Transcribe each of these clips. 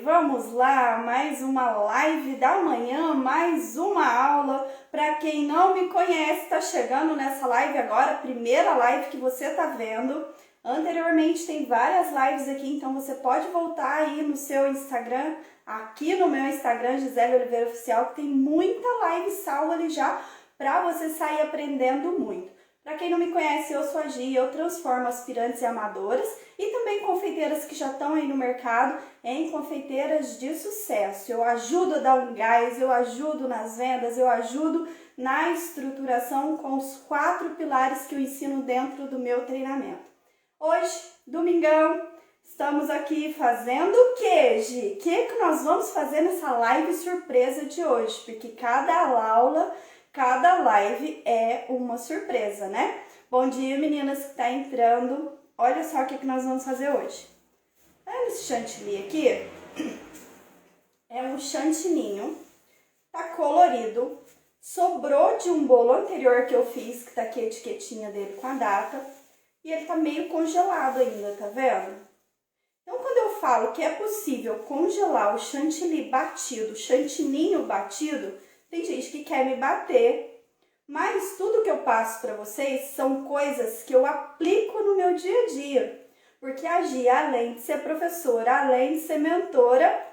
Vamos lá, mais uma live da manhã, mais uma aula. Para quem não me conhece, tá chegando nessa live agora, primeira live que você tá vendo. Anteriormente tem várias lives aqui, então você pode voltar aí no seu Instagram, aqui no meu Instagram, Gisele Oliveira Oficial, que tem muita live salva ali já para você sair aprendendo muito. Para quem não me conhece, eu sou a Gi, eu transformo aspirantes e amadoras e também confeiteiras que já estão aí no mercado em confeiteiras de sucesso. Eu ajudo a dar um gás, eu ajudo nas vendas, eu ajudo na estruturação com os 4 pilares que eu ensino dentro do meu treinamento. Hoje, domingão, estamos aqui fazendo o que, Gi? O que nós vamos fazer nessa live surpresa de hoje? Porque cada live é uma surpresa, né? Bom dia, meninas que tá entrando. Olha só o que nós vamos fazer hoje. Olha esse chantilly aqui. É um chantininho. Tá colorido. Sobrou de um bolo anterior que eu fiz, que tá aqui a etiquetinha dele com a data. E ele tá meio congelado ainda, tá vendo? Então, quando eu falo que é possível congelar o chantilly batido, o chantininho batido, tem gente que quer me bater, mas tudo que eu passo para vocês são coisas que eu aplico no meu dia a dia. Porque a Gi, além de ser professora, além de ser mentora,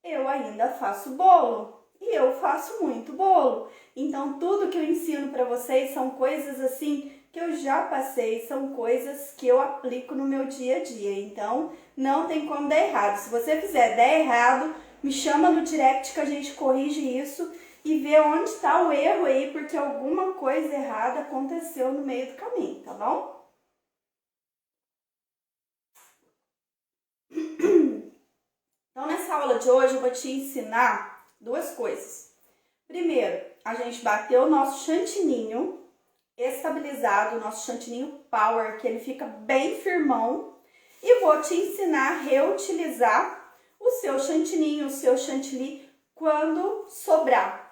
eu ainda faço bolo. E eu faço muito bolo. Então, tudo que eu ensino para vocês são coisas assim que eu já passei, são coisas que eu aplico no meu dia a dia. Então, não tem como dar errado. Se você fizer der errado, me chama no direct que a gente corrige isso e vê onde está o erro aí, porque alguma coisa errada aconteceu no meio do caminho, tá bom? Então, nessa aula de hoje, eu vou te ensinar duas coisas. Primeiro, a gente bateu o nosso chantininho estabilizado, o nosso chantininho power, que ele fica bem firmão. E vou te ensinar a reutilizar o seu chantininho, o seu chantilly, quando sobrar.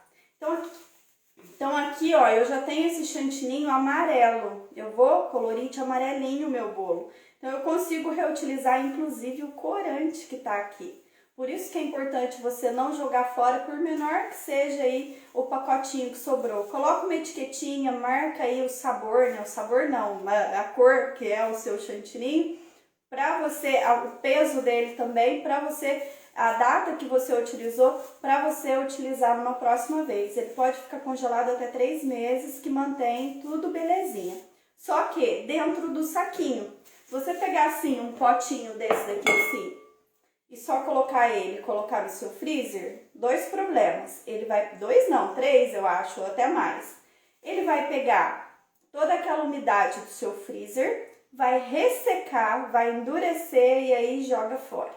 Então aqui, ó, eu já tenho esse chantininho amarelo. Eu vou colorir de amarelinho o meu bolo. Então eu consigo reutilizar, inclusive, o corante que tá aqui. Por isso que é importante você não jogar fora, por menor que seja aí o pacotinho que sobrou. Coloca uma etiquetinha, marca aí o sabor, né? O sabor não, a cor que é o seu chantininho, para você, o peso dele também, para você, a data que você utilizou, para você utilizar numa próxima vez. Ele pode ficar congelado até 3 meses, que mantém tudo belezinha. Só que dentro do saquinho, se você pegar assim um potinho desse daqui assim, e só colocar no seu freezer, 2 problemas. Ele vai, 2 não, 3 eu acho, ou até mais. Ele vai pegar toda aquela umidade do seu freezer, vai ressecar, vai endurecer e aí joga fora.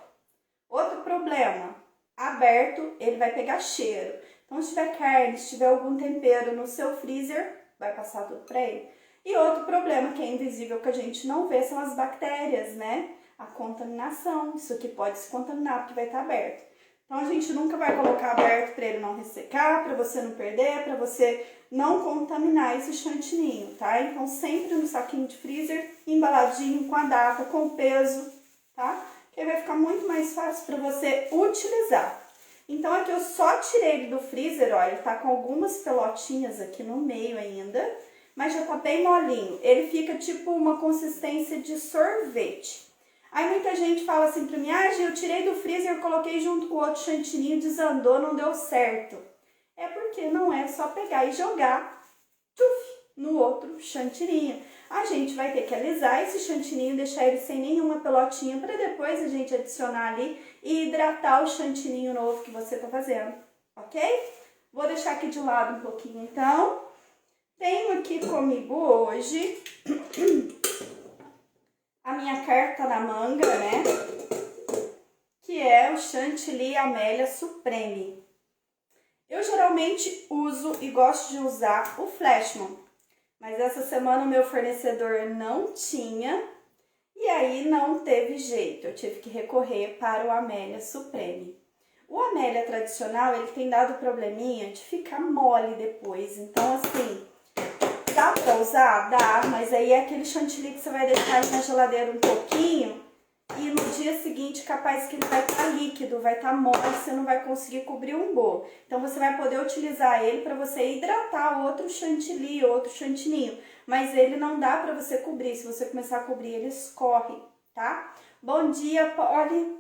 Outro problema, aberto, ele vai pegar cheiro. Então, se tiver carne, se tiver algum tempero no seu freezer, vai passar tudo para ele. E outro problema que é invisível, que a gente não vê, são as bactérias, né? A contaminação, isso aqui pode se contaminar porque vai estar aberto. Então, a gente nunca vai colocar aberto para ele não ressecar, para você não perder, para você não contaminar esse chantininho, tá? Então, sempre no saquinho de freezer, embaladinho, com a data, com o peso, tá? Que aí vai ficar muito mais fácil para você utilizar. Então, aqui eu só tirei ele do freezer, ó, ele tá com algumas pelotinhas aqui no meio ainda, mas já tá bem molinho. Ele fica tipo uma consistência de sorvete. Aí muita gente fala assim pra mim, ah, Gi, eu tirei do freezer, coloquei junto com o outro chantininho, desandou, não deu certo. É porque não é só pegar e jogar no outro chantininho. A gente vai ter que alisar esse chantininho, deixar ele sem nenhuma pelotinha, para depois a gente adicionar ali e hidratar o chantininho novo que você tá fazendo, ok? Vou deixar aqui de lado um pouquinho então. Tenho aqui comigo hoje a minha carta na manga, né? Que é o Chantilly Amélia Supreme. Eu geralmente uso e gosto de usar o Flashman, mas essa semana o meu fornecedor não tinha e aí não teve jeito. Eu tive que recorrer para o Amélia Supreme. O Amélia tradicional, ele tem dado probleminha de ficar mole depois, então assim, dá pra usar? Dá, mas aí é aquele chantilly que você vai deixar ele na geladeira um pouquinho e no dia seguinte seguinte, capaz que ele vai estar líquido, vai estar mole, você não vai conseguir cobrir um bolo. Então, você vai poder utilizar ele para você hidratar outro chantilly, outro chantininho. Mas ele não dá para você cobrir, se você começar a cobrir, ele escorre, tá? Bom dia, Polly!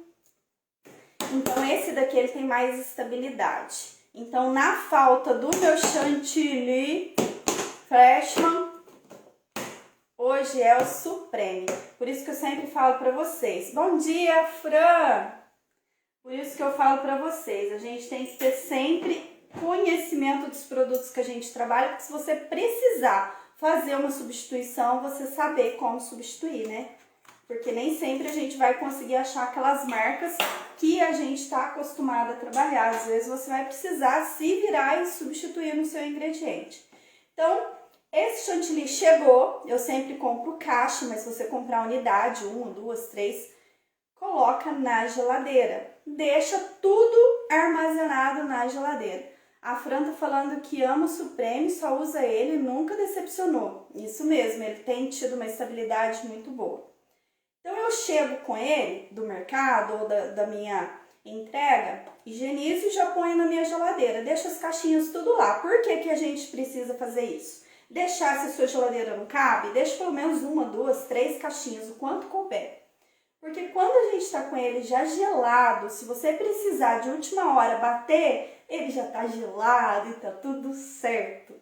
Então, esse daqui ele tem mais estabilidade. Então, na falta do meu chantilly Freshman, hoje é o Supreme. Por isso que eu sempre falo pra vocês. Bom dia, Fran! Por isso que eu falo pra vocês. A gente tem que ter sempre conhecimento dos produtos que a gente trabalha. Porque se você precisar fazer uma substituição, você saber como substituir, né? Porque nem sempre a gente vai conseguir achar aquelas marcas que a gente está acostumado a trabalhar. Às vezes você vai precisar se virar e substituir no seu ingrediente. Então, esse chantilly chegou. Eu sempre compro caixa, mas se você comprar unidade, 1, 2, 3, coloca na geladeira. Deixa tudo armazenado na geladeira. A Fran tá falando que ama o Supreme, só usa ele e nunca decepcionou. Isso mesmo, ele tem tido uma estabilidade muito boa. Então, eu chego com ele do mercado ou da minha entrega, higienizo e já ponho na minha geladeira. Deixo as caixinhas tudo lá. Por que que a gente precisa fazer isso? Deixar, se a sua geladeira não cabe, deixa pelo menos 1, 2, 3 caixinhas, o quanto couber. Porque quando a gente tá com ele já gelado, se você precisar de última hora bater, ele já tá gelado e tá tudo certo.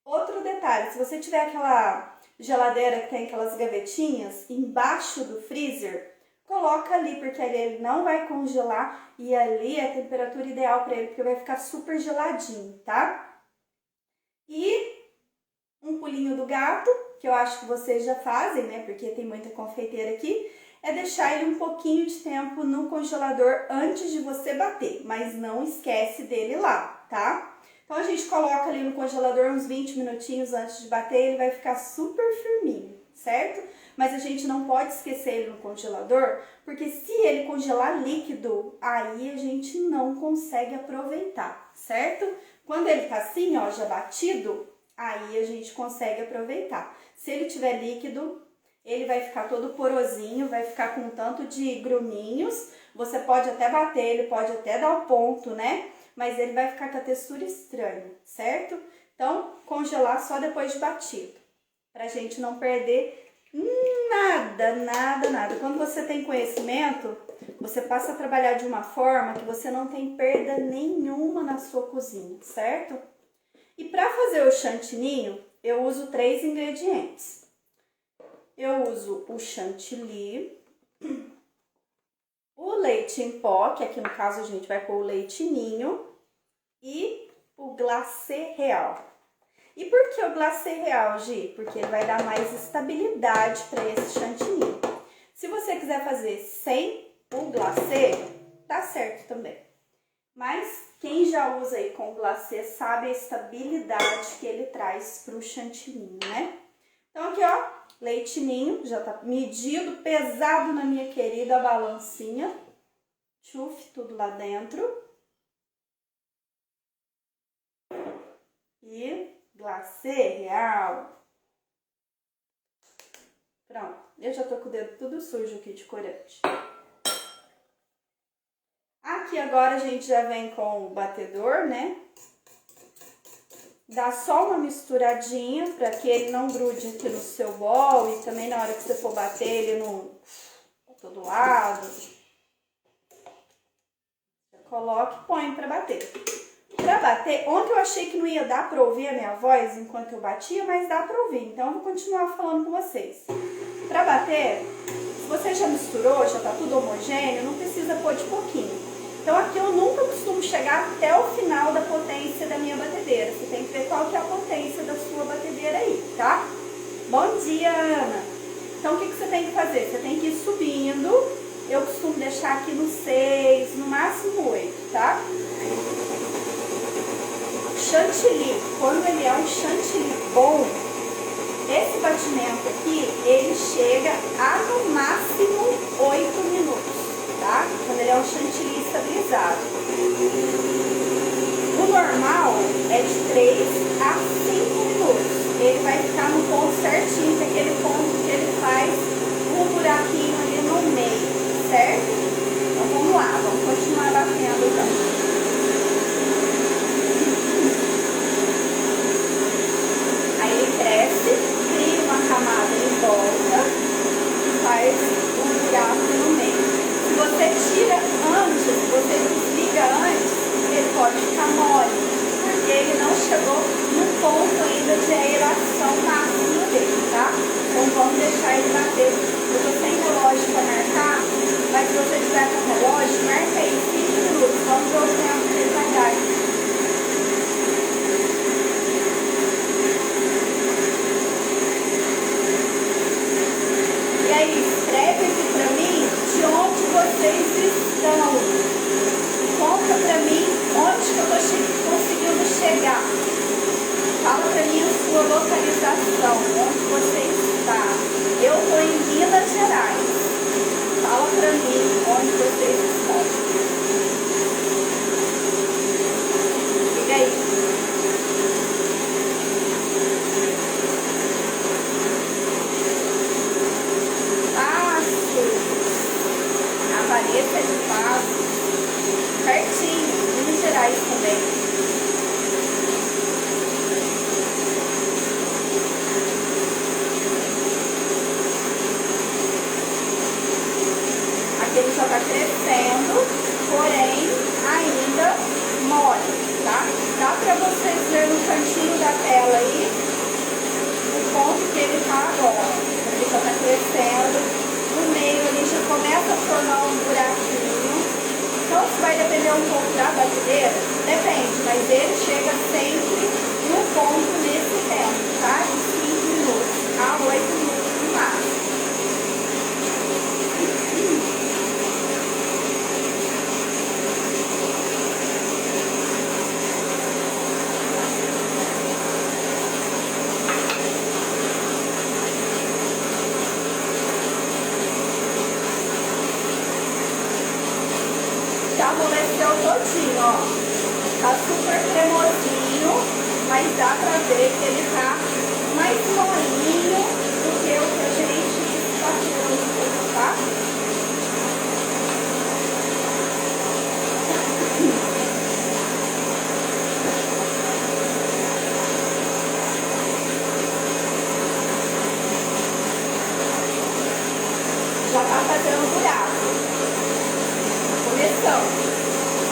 Outro detalhe, se você tiver aquela geladeira que tem aquelas gavetinhas embaixo do freezer, coloca ali, porque ali ele não vai congelar e ali é a temperatura ideal para ele, porque vai ficar super geladinho, tá? E um pulinho do gato, que eu acho que vocês já fazem, né? Porque tem muita confeiteira aqui, é deixar ele um pouquinho de tempo no congelador antes de você bater, mas não esquece dele lá, tá? Então, a gente coloca ali no congelador uns 20 minutinhos antes de bater, ele vai ficar super firminho, certo? Mas a gente não pode esquecer ele no congelador, porque se ele congelar líquido, aí a gente não consegue aproveitar, certo? Quando ele tá assim, ó, já batido, aí a gente consegue aproveitar. Se ele tiver líquido, ele vai ficar todo porosinho, vai ficar com um tanto de gruminhos. Você pode até bater, ele pode até dar o ponto, né? Mas ele vai ficar com a textura estranha, certo? Então, congelar só depois de batido, pra gente não perder nada. Quando você tem conhecimento, você passa a trabalhar de uma forma que você não tem perda nenhuma na sua cozinha, certo? E para fazer o chantininho, eu uso 3 ingredientes. Eu uso o chantilly, o leite em pó, que aqui no caso a gente vai pôr o leite ninho, e o glacê real. E por que o glacê real, Gi? Porque ele vai dar mais estabilidade para esse chantilly. Se você quiser fazer sem o glacê, tá certo também. Mas quem já usa aí com glacê sabe a estabilidade que ele traz pro chantilly, né? Então aqui, ó, leite ninho, já tá medido, pesado na minha querida balancinha. Chuf, tudo lá dentro. E glacê real. Pronto, eu já tô com o dedo tudo sujo aqui de corante. Aqui agora a gente já vem com o batedor, né? Dá só uma misturadinha para que ele não grude aqui no seu bol e também na hora que você for bater ele não todo lado. Coloque e põe para bater. Para bater, ontem eu achei que não ia dar para ouvir a minha voz enquanto eu batia, mas dá para ouvir, então eu vou continuar falando com vocês. Para bater, se você já misturou, já tá tudo homogêneo, não precisa pôr de pouquinho. Então aqui eu nunca costumo chegar até o final da potência da minha batedeira. Você tem que ver qual que é a potência da sua batedeira aí, tá? Bom dia, Ana! Então o que você tem que fazer? Você tem que ir subindo. Eu costumo deixar aqui no 6, no máximo 8, tá? Chantilly, quando ele é um chantilly bom, esse batimento aqui, ele chega a no máximo 8 minutos, tá? Quando ele é um chantilly estabilizado. O normal é de 3 a 5 minutos. Ele vai ficar no ponto certinho, que é aquele ponto que ele faz um buraquinho ali no meio, certo? localização onde você está. Eu estou em Minas Gerais. Fala pra mim onde vocês estão. Diga aí. Passo. A Vanessa é de Passo. Pertinho. Minas Gerais também. Ele só está crescendo, porém ainda mole, tá? Dá para vocês verem no cantinho da tela aí o ponto que ele tá agora. Ele só está crescendo, no meio ele já começa a formar um buraquinho. Então isso vai depender um pouco da batedeira? Depende, mas ele chega sempre no ponto nesse tempo, tá? De 5 minutos a 8 minutos no máximo. Já amoleceu todinho, ó. Tá super cremosinho, mas dá pra ver que ele tá mais molinho do que o que a gente está fazendo, tá? Já tá fazendo buraco.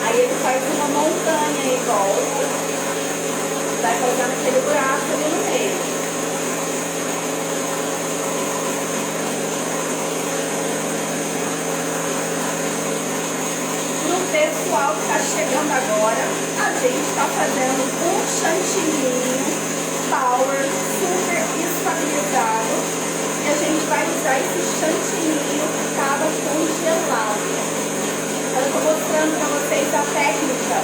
Aí ele faz uma montanha em volta, vai fazendo aquele buraco ali no meio. Pro pessoal que tá chegando agora, a gente tá fazendo um chantilly power super estabilizado e a gente vai usar esse chantilly que estava congelado. Eu estou mostrando para vocês a técnica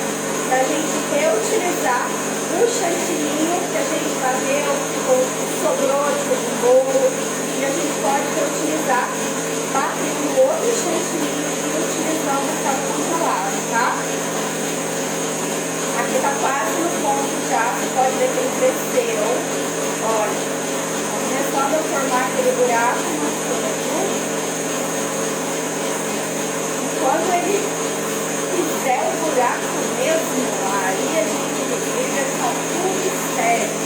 da gente reutilizar o chantilly que a gente bateu, ou sobrou de bolo, e a gente pode reutilizar batendo outro chantilly e utilizando o que estava congelado, tá? Aqui está quase no ponto já, você pode ver que ele cresceu. Olha, começando a formar aquele buraco no fundo. Quando ele fizer o buraco mesmo, aí a gente liga e tá tudo certo.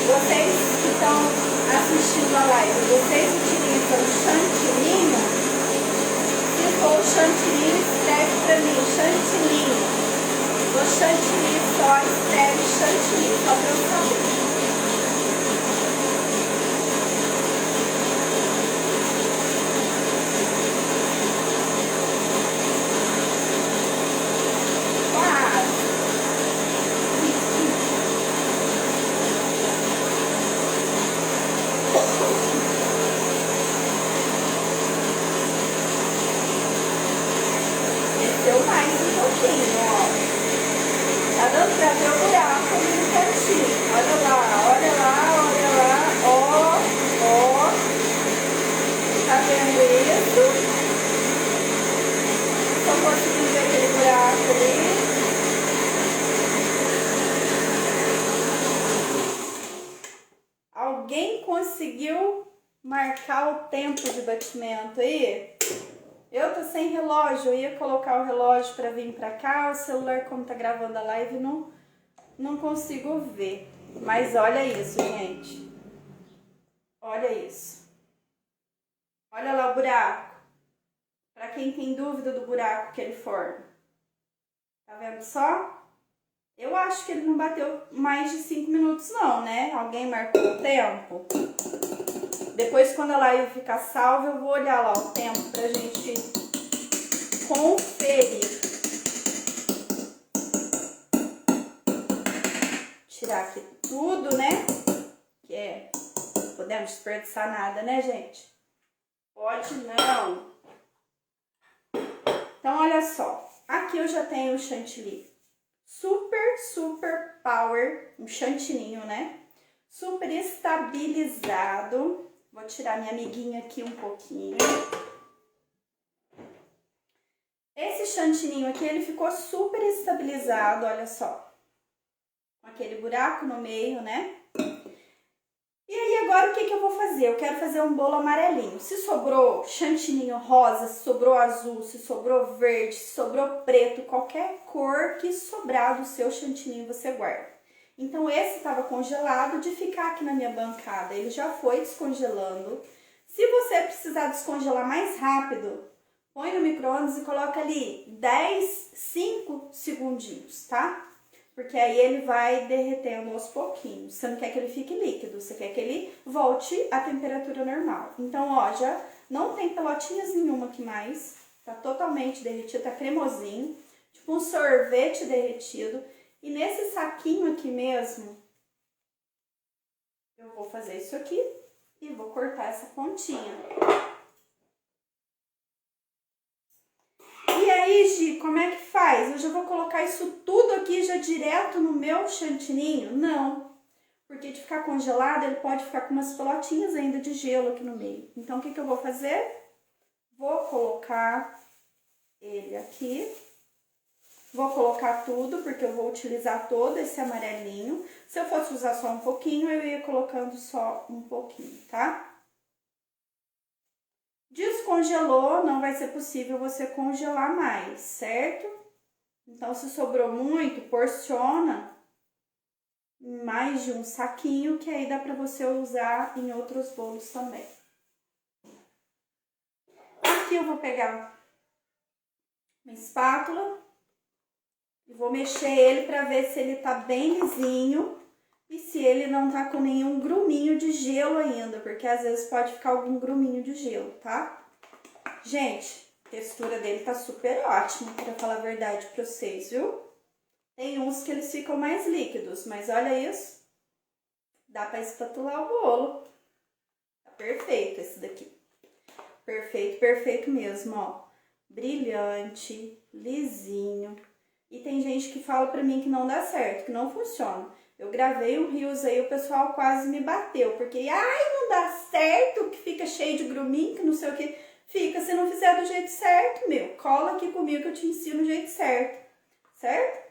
Vocês que estão assistindo a live, vocês utilizam chantilly? Se for chantilly, escreve pra mim, chantilly. O chantilly só escreve chantilly, só pra eu saber. Desceu mais um pouquinho, ó. Tá dando pra ver o buraco ali no cantinho. Olha lá, olha lá, olha lá. Ó, ó. Tá vendo isso? Tô conseguindo ver aquele buraco ali. Alguém conseguiu marcar o tempo de batimento aí? Eu tô sem relógio, eu ia colocar o relógio pra vir pra cá, o celular, como tá gravando a live, não consigo ver. Mas olha isso, gente. Olha isso. Olha lá o buraco. Pra quem tem dúvida do buraco que ele forma. Tá vendo só? Eu acho que ele não bateu mais de 5 minutos não, né? Alguém marcou o tempo? Depois, quando a live ficar salva, eu vou olhar lá o tempo pra gente conferir. Tirar aqui tudo, né? Que é, não podemos desperdiçar nada, né, gente? Pode não. Então, olha só. Aqui eu já tenho o chantilly super power, um chantininho, né? Super estabilizado. Vou tirar minha amiguinha aqui um pouquinho. Esse chantininho aqui, ele ficou super estabilizado, olha só. Com aquele buraco no meio, né? E aí, agora o que eu vou fazer? Eu quero fazer um bolo amarelinho. Se sobrou chantininho rosa, se sobrou azul, se sobrou verde, se sobrou preto, qualquer cor que sobrar do seu chantininho você guarda. Então, esse estava congelado de ficar aqui na minha bancada. Ele já foi descongelando. Se você precisar descongelar mais rápido, põe no micro-ondas e coloca ali 5 segundinhos, tá? Porque aí ele vai derretendo aos pouquinhos. Você não quer que ele fique líquido, você quer que ele volte à temperatura normal. Então, ó, já não tem pelotinhas nenhuma aqui mais. Tá totalmente derretido, tá cremosinho. Tipo um sorvete derretido. E nesse saquinho aqui mesmo, eu vou fazer isso aqui e vou cortar essa pontinha. E aí, Gi, como é que faz? Eu já vou colocar isso tudo aqui já direto no meu chantininho? Não, porque de ficar congelado, ele pode ficar com umas pelotinhas ainda de gelo aqui no meio. Então, o que eu vou fazer? Vou colocar ele aqui. Vou colocar tudo, porque eu vou utilizar todo esse amarelinho. Se eu fosse usar só um pouquinho, eu ia colocando só um pouquinho, tá? Descongelou, não vai ser possível você congelar mais, certo? Então, se sobrou muito, porciona mais de um saquinho, que aí dá pra você usar em outros bolos também. Aqui eu vou pegar uma espátula e vou mexer ele pra ver se ele tá bem lisinho e se ele não tá com nenhum gruminho de gelo ainda, porque às vezes pode ficar algum gruminho de gelo, tá? Gente, a textura dele tá super ótima, pra falar a verdade pra vocês, viu? Tem uns que eles ficam mais líquidos, mas olha isso. Dá pra espatular o bolo. Tá perfeito esse daqui. Perfeito, perfeito mesmo, ó. Brilhante, lisinho. E tem gente que fala pra mim que não dá certo, que não funciona. Eu gravei um Reels aí, o pessoal quase me bateu, porque, ai, não dá certo, que fica cheio de gruminho, que não sei o que. Fica, se não fizer do jeito certo, meu, cola aqui comigo que eu te ensino o jeito certo. Certo?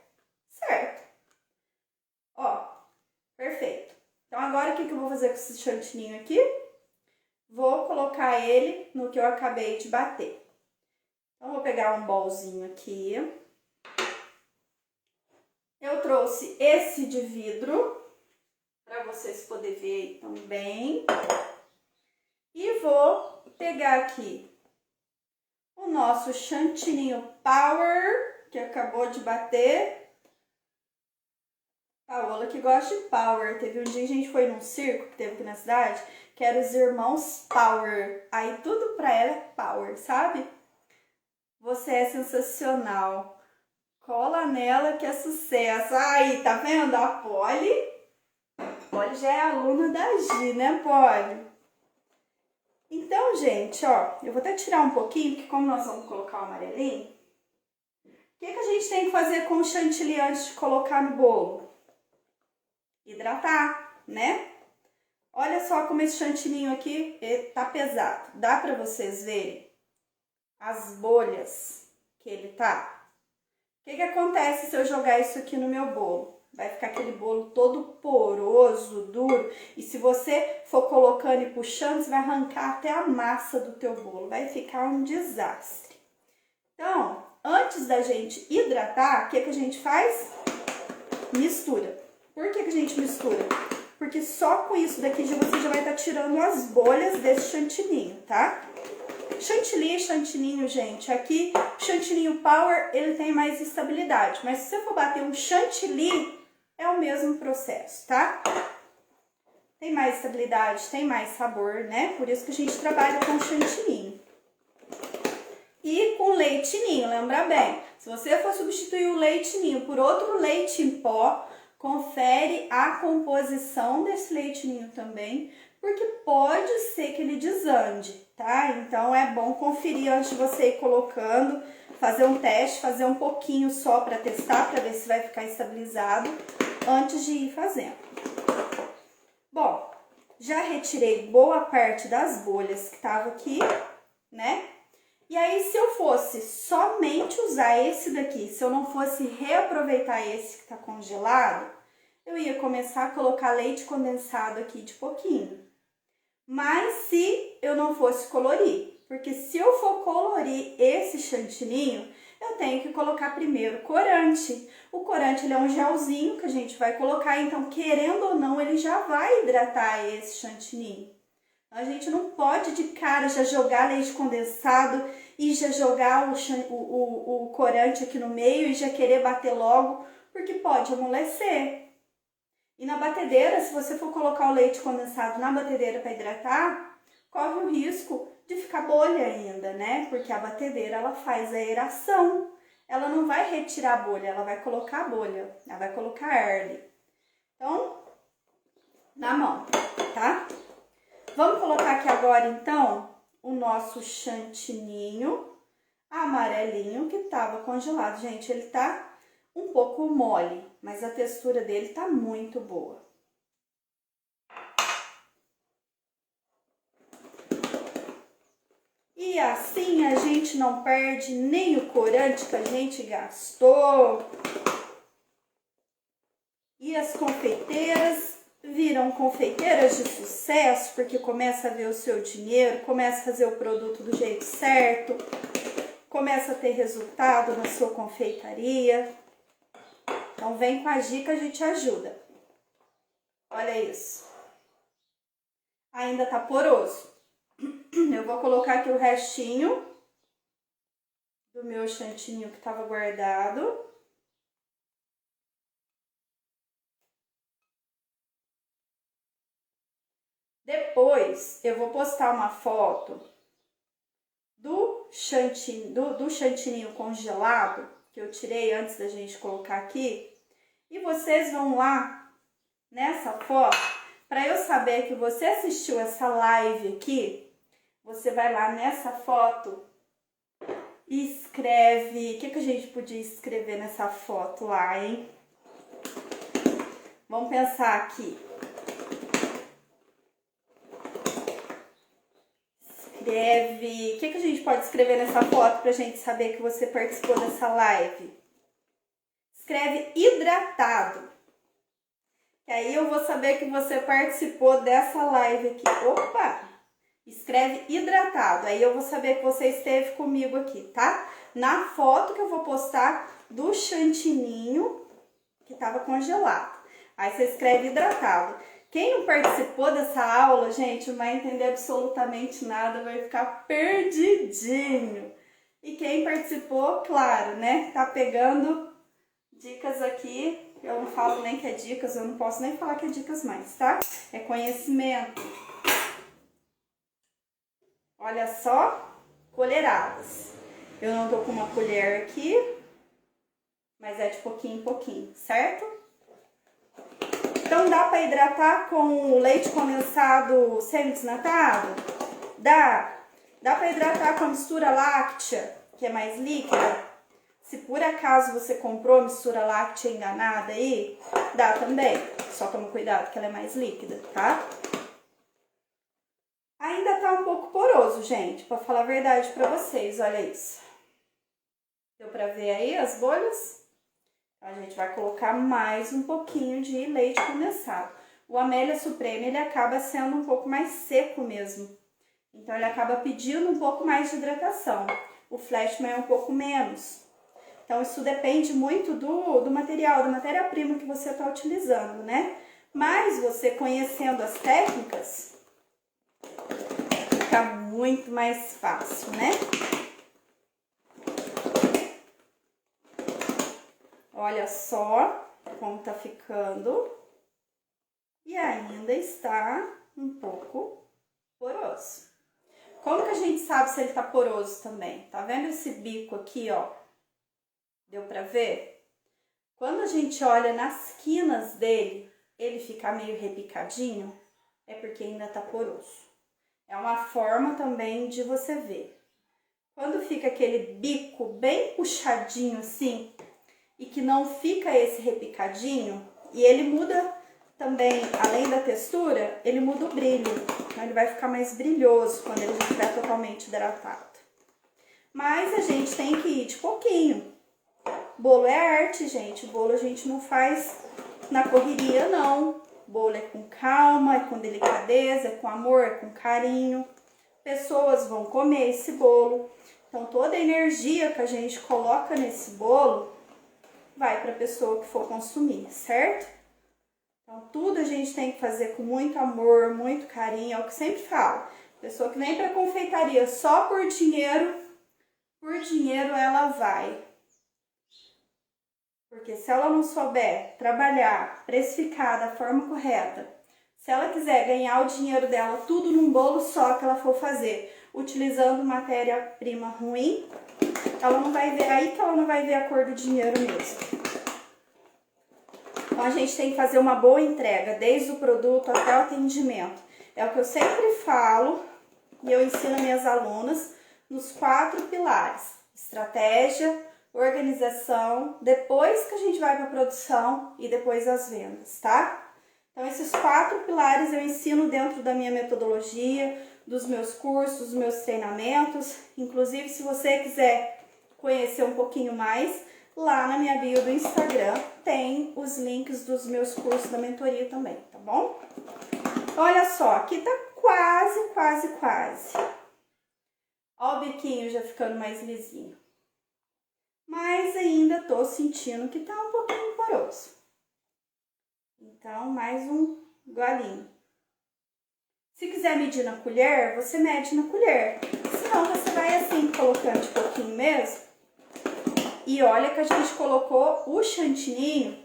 Certo. Ó, perfeito. Então, agora o que eu vou fazer com esse chantininho aqui? Vou colocar ele no que eu acabei de bater. Então, vou pegar um bolzinho aqui. Eu trouxe esse de vidro, para vocês poderem ver também. E vou pegar aqui o nosso chantininho Power, que acabou de bater. Paola que gosta de Power. Teve um dia que a gente foi num circo que teve aqui na cidade, que era os irmãos Power. Aí tudo pra ela é Power, sabe? Você é sensacional. Cola nela que é sucesso. Aí, tá vendo? A Polly já é aluna da Gi, né, Polly? Então, gente, ó, eu vou até tirar um pouquinho, porque como nós vamos colocar o amarelinho, o que a gente tem que fazer com o chantilly antes de colocar no bolo? Hidratar, né? Olha só como esse chantininho aqui tá pesado. Dá pra vocês verem as bolhas que ele tá? O que acontece se eu jogar isso aqui no meu bolo? Vai ficar aquele bolo todo poroso, duro. E se você for colocando e puxando, você vai arrancar até a massa do teu bolo. Vai ficar um desastre. Então, antes da gente hidratar, o que a gente faz? Mistura. Por que a gente mistura? Porque só com isso daqui você já vai estar tirando as bolhas desse chantininho, tá? Chantilly, chantininho, gente, aqui o chantininho Power, ele tem mais estabilidade, mas se você for bater um chantilly, é o mesmo processo, tá? Tem mais estabilidade, tem mais sabor, né? Por isso que a gente trabalha com chantininho. E com leite ninho, lembra bem, se você for substituir o leite ninho por outro leite em pó, confere a composição desse leite ninho também, porque pode ser que ele desande, tá? Então, é bom conferir antes de você ir colocando, fazer um teste, fazer um pouquinho só para testar, para ver se vai ficar estabilizado antes de ir fazendo. Bom, já retirei boa parte das bolhas que tava aqui, né? E aí, se eu fosse somente usar esse daqui, se eu não fosse reaproveitar esse que tá congelado, eu ia começar a colocar leite condensado aqui de pouquinho. Mas se eu não fosse colorir, porque se eu for colorir esse chantininho, eu tenho que colocar primeiro corante. O corante ele é um gelzinho que a gente vai colocar, então querendo ou não, ele já vai hidratar esse chantininho. A gente não pode de cara já jogar leite condensado e já jogar o corante aqui no meio e já querer bater logo, porque pode amolecer. E na batedeira, se você for colocar o leite condensado na batedeira para hidratar, corre o risco de ficar bolha ainda, né? Porque a batedeira, ela faz a aeração. Ela não vai retirar a bolha, ela vai colocar a bolha, ela vai colocar Early. Então, na mão, tá? Vamos colocar aqui agora, então, o nosso chantininho amarelinho que tava congelado. Gente, ele tá um pouco mole, mas a textura dele tá muito boa. E assim a gente não perde nem o corante que a gente gastou. E as confeiteiras viram confeiteiras de sucesso, porque começa a ver o seu dinheiro, começa a fazer o produto do jeito certo, começa a ter resultado na sua confeitaria. Então vem com a dica, a gente ajuda. Olha isso. Ainda tá poroso. Eu vou colocar aqui o restinho do meu chantininho que tava guardado. Depois eu vou postar uma foto do chantininho congelado que eu tirei antes da gente colocar aqui. E vocês vão lá nessa foto, para eu saber que você assistiu essa live aqui, você vai lá nessa foto e escreve... O que a gente podia escrever nessa foto lá, hein? Vamos pensar aqui. Escreve... O que a gente pode escrever nessa foto pra gente saber que você participou dessa live? Escreve hidratado. Que aí eu vou saber que você participou dessa live aqui. Opa! Escreve hidratado. Aí eu vou saber que você esteve comigo aqui, tá? Na foto que eu vou postar do chantininho que tava congelado. Aí você escreve hidratado. Quem não participou dessa aula, gente, não vai entender absolutamente nada, vai ficar perdidinho. E quem participou, claro, né? Tá pegando dicas aqui. Eu não falo nem que é dicas, eu não posso nem falar que é dicas mais, tá? É conhecimento. Olha só, colheradas. Eu não tô com uma colher aqui, mas é de pouquinho em pouquinho, certo? Então, dá para hidratar com o leite condensado semi-desnatado? Dá. Dá para hidratar com a mistura láctea, que é mais líquida? Se por acaso você comprou mistura láctea enganada aí, dá também. Só toma cuidado que ela é mais líquida, tá? Ainda tá um pouco poroso, gente, pra falar a verdade pra vocês, olha isso. Deu pra ver aí as bolhas? A gente vai colocar mais um pouquinho de leite condensado. O Amélia Supreme, ele acaba sendo um pouco mais seco mesmo. Então, ele acaba pedindo um pouco mais de hidratação. O Flashman é um pouco menos. Então, isso depende muito do material, da matéria-prima que você tá utilizando, né? Mas, você conhecendo as técnicas, fica muito mais fácil, né? Olha só como tá ficando. E ainda está um pouco poroso. Como que a gente sabe se ele tá poroso também? Tá vendo esse bico aqui, ó? Deu pra ver? Quando a gente olha nas quinas dele, ele ficar meio repicadinho, é porque ainda tá poroso. É uma forma também de você ver. Quando fica aquele bico bem puxadinho assim, e que não fica esse repicadinho, e ele muda também, além da textura, ele muda o brilho. Então, ele vai ficar mais brilhoso quando ele já estiver totalmente hidratado. Mas a gente tem que ir de pouquinho. Bolo é arte, gente. Bolo a gente não faz na correria, não. Bolo é com calma, é com delicadeza, é com amor, é com carinho. Pessoas vão comer esse bolo. Então, toda a energia que a gente coloca nesse bolo vai para a pessoa que for consumir, certo? Então, tudo a gente tem que fazer com muito amor, muito carinho. É o que sempre falo. Pessoa que vem para confeitaria só por dinheiro ela vai. Porque se ela não souber trabalhar, precificar da forma correta, se ela quiser ganhar o dinheiro dela tudo num bolo só que ela for fazer, utilizando matéria-prima ruim, ela não vai ver, aí que ela não vai ver a cor do dinheiro mesmo. Então a gente tem que fazer uma boa entrega, desde o produto até o atendimento. É o que eu sempre falo e eu ensino minhas alunas nos 4 pilares: estratégia, organização, depois que a gente vai para a produção e depois as vendas, tá? Então, esses 4 pilares eu ensino dentro da minha metodologia, dos meus cursos, dos meus treinamentos. Inclusive, se você quiser conhecer um pouquinho mais, lá na minha bio do Instagram tem os links dos meus cursos da mentoria também, tá bom? Olha só, aqui tá quase. Ó o biquinho já ficando mais lisinho. Mas ainda tô sentindo que tá um pouquinho poroso. Então, mais um golinho. Se quiser medir na colher, você mede na colher. Senão, você vai assim, colocando de pouquinho mesmo. E olha que a gente colocou o chantininho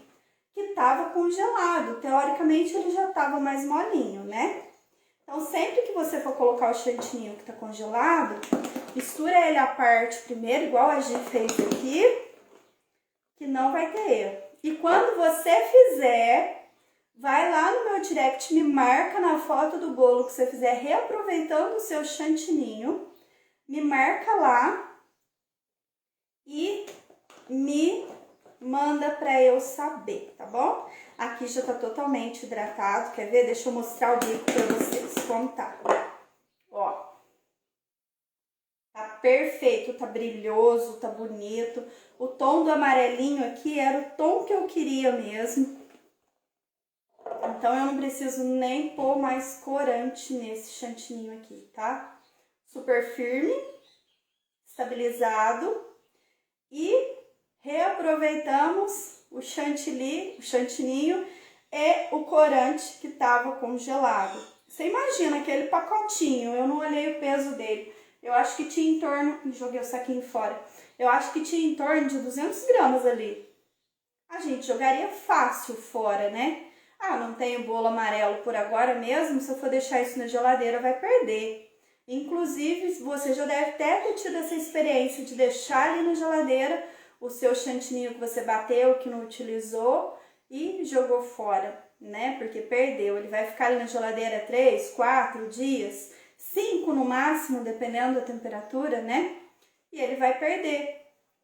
que tava congelado. Teoricamente, ele já tava mais molinho, né? Então, sempre que você for colocar o chantininho que tá congelado, mistura ele à parte primeiro, igual a Gi fez aqui, que não vai ter erro. E quando você fizer, vai lá no meu direct, me marca na foto do bolo que você fizer, reaproveitando o seu chantininho, me marca lá e me manda pra eu saber, tá bom? Aqui já tá totalmente hidratado, quer ver? Deixa eu mostrar o bico pra vocês, como tá. Ó. Tá perfeito, tá brilhoso, tá bonito. O tom do amarelinho aqui era o tom que eu queria mesmo. Então, eu não preciso nem pôr mais corante nesse chantininho aqui, tá? Super firme, estabilizado. E reaproveitamos o chantininho e o corante que tava congelado. Você imagina aquele pacotinho, eu não olhei o peso dele. Eu acho que tinha em torno, joguei o saquinho fora, eu acho que tinha em torno de 200 gramas ali. A gente jogaria fácil fora, né? Ah, não tenho bolo amarelo por agora mesmo, se eu for deixar isso na geladeira vai perder. Inclusive, você já deve até ter tido essa experiência de deixar ali na geladeira o seu chantininho que você bateu, que não utilizou e jogou fora, né? Porque perdeu. Ele vai ficar ali na geladeira 3, 4 dias, 5 no máximo, dependendo da temperatura, né? E ele vai perder,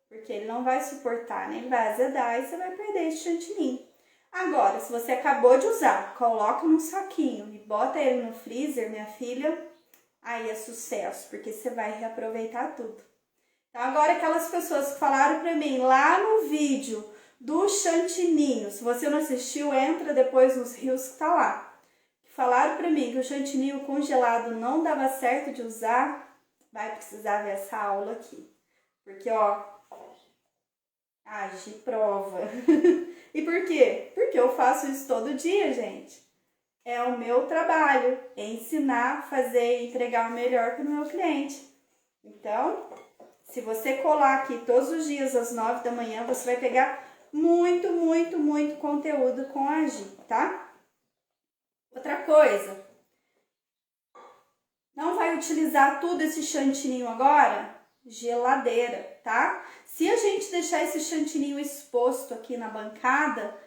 porque ele não vai suportar, né? Ele vai azedar e você vai perder esse chantininho. Agora, se você acabou de usar, coloca num saquinho e bota ele no freezer, minha filha, aí é sucesso, porque você vai reaproveitar tudo. Então, agora aquelas pessoas que falaram pra mim lá no vídeo do chantininho, se você não assistiu, entra depois nos rios que tá lá. Falaram pra mim que o chantininho congelado não dava certo de usar, vai precisar ver essa aula aqui. Porque, ó, age prova. E por quê? Porque eu faço isso todo dia, gente. É o meu trabalho, é ensinar, fazer e entregar o melhor para o meu cliente. Então, se você colar aqui todos os dias às 9 da manhã, você vai pegar muito conteúdo com a Gi, tá? Outra coisa, não vai utilizar tudo esse chantininho agora? Geladeira, tá? Se a gente deixar esse chantininho exposto aqui na bancada,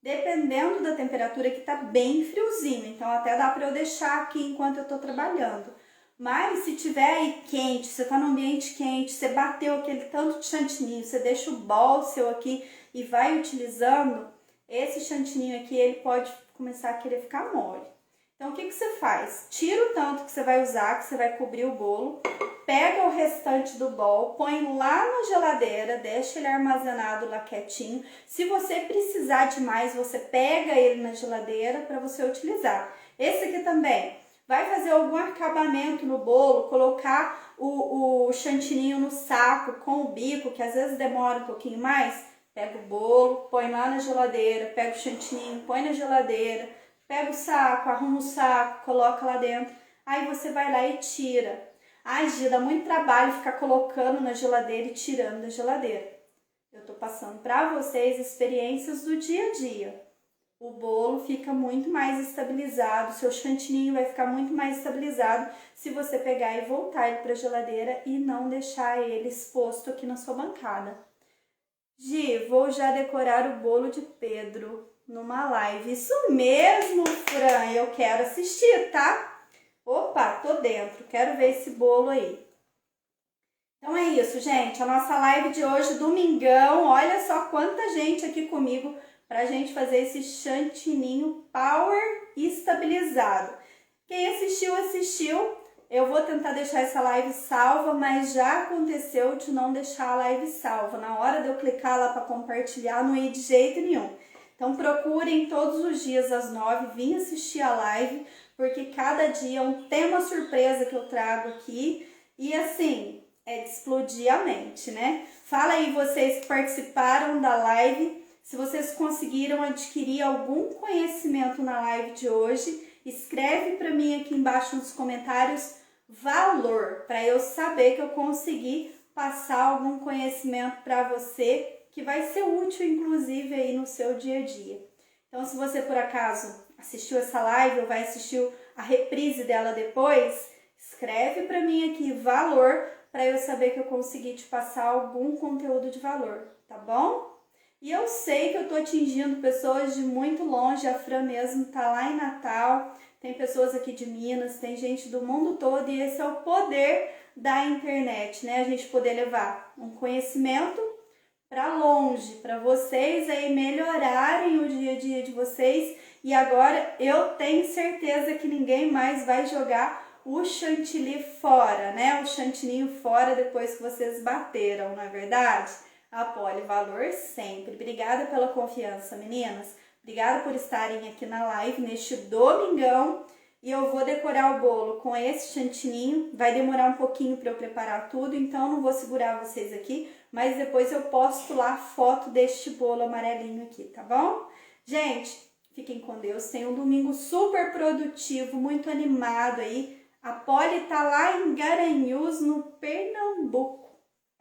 dependendo da temperatura que tá bem friozinho, então até dá para eu deixar aqui enquanto eu tô trabalhando. Mas se tiver aí quente, você tá num ambiente quente, você bateu aquele tanto de chantininho, você deixa o bol seu aqui e vai utilizando, esse chantininho aqui, ele pode começar a querer ficar mole. Então, o que você faz? Tira o tanto que você vai usar, que você vai cobrir o bolo, pega o restante do bol, põe lá na geladeira, deixa ele armazenado lá quietinho. Se você precisar de mais, você pega ele na geladeira para você utilizar. Esse aqui também. Vai fazer algum acabamento no bolo, colocar o chantininho no saco com o bico, que às vezes demora um pouquinho mais. Pega o bolo, põe lá na geladeira, pega o chantininho, põe na geladeira, pega o saco, arruma o saco, coloca lá dentro. Aí você vai lá e tira. Ai, Gia, dá muito trabalho ficar colocando na geladeira e tirando da geladeira. Eu tô passando para vocês experiências do dia a dia. O bolo fica muito mais estabilizado, o seu chantininho vai ficar muito mais estabilizado se você pegar e voltar ele para a geladeira e não deixar ele exposto aqui na sua bancada. Gi, vou já decorar o bolo de Pedro numa live. Isso mesmo, Fran, eu quero assistir, tá? Opa, tô dentro, quero ver esse bolo aí. Então é isso, gente, a nossa live de hoje, domingão, olha só quanta gente aqui comigo pra gente fazer esse chantininho power estabilizado. Quem assistiu, assistiu. Eu vou tentar deixar essa live salva, mas já aconteceu de não deixar a live salva. Na hora de eu clicar lá para compartilhar, não ia de jeito nenhum. Então procurem todos os dias às 9, vim assistir a live, porque cada dia é um tema surpresa que eu trago aqui. E assim, é de explodir a mente, né? Fala aí vocês que participaram da live, se vocês conseguiram adquirir algum conhecimento na live de hoje, escreve para mim aqui embaixo nos comentários valor, para eu saber que eu consegui passar algum conhecimento para você que vai ser útil, inclusive, aí no seu dia a dia. Então, se você por acaso assistiu essa live ou vai assistir a reprise dela depois, escreve para mim aqui valor, para eu saber que eu consegui te passar algum conteúdo de valor, tá bom? E eu sei que eu tô atingindo pessoas de muito longe, a Fran mesmo tá lá em Natal, tem pessoas aqui de Minas, tem gente do mundo todo e esse é o poder da internet, né? A gente poder levar um conhecimento para longe, para vocês aí melhorarem o dia a dia de vocês. E agora eu tenho certeza que ninguém mais vai jogar o chantilly fora, né? O chantininho fora depois que vocês bateram, não é verdade? Apoie valor sempre. Obrigada pela confiança, meninas. Obrigada por estarem aqui na live neste domingão. E eu vou decorar o bolo com esse chantininho. Vai demorar um pouquinho para eu preparar tudo, então não vou segurar vocês aqui. Mas depois eu posto lá a foto deste bolo amarelinho aqui, tá bom? Gente, fiquem com Deus. Tenham um domingo super produtivo, muito animado aí. A Polly tá lá em Garanhuns, no Pernambuco.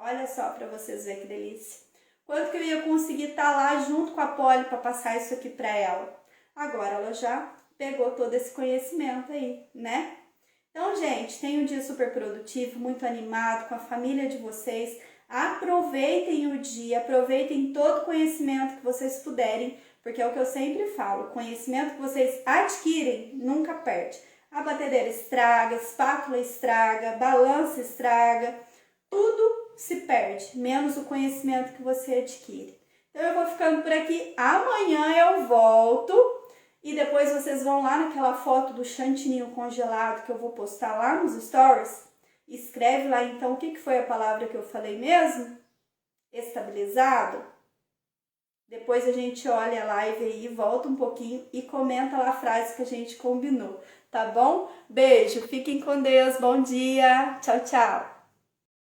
Olha só para vocês verem que delícia. Quanto que eu ia conseguir estar lá junto com a Polly para passar isso aqui para ela? Agora ela já pegou todo esse conhecimento aí, né? Então, gente, tenham um dia super produtivo, muito animado com a família de vocês. Aproveitem o dia, aproveitem todo o conhecimento que vocês puderem, porque é o que eu sempre falo, o conhecimento que vocês adquirem nunca perde. A batedeira estraga, a espátula estraga, a balança estraga, tudo se perde, menos o conhecimento que você adquire. Então eu vou ficando por aqui, amanhã eu volto e depois vocês vão lá naquela foto do chantininho congelado que eu vou postar lá nos stories. Escreve lá então o que foi a palavra que eu falei mesmo? Estabilizado. Depois a gente olha a live aí, volta um pouquinho e comenta lá a frase que a gente combinou, tá bom? Beijo, fiquem com Deus, bom dia, tchau, tchau.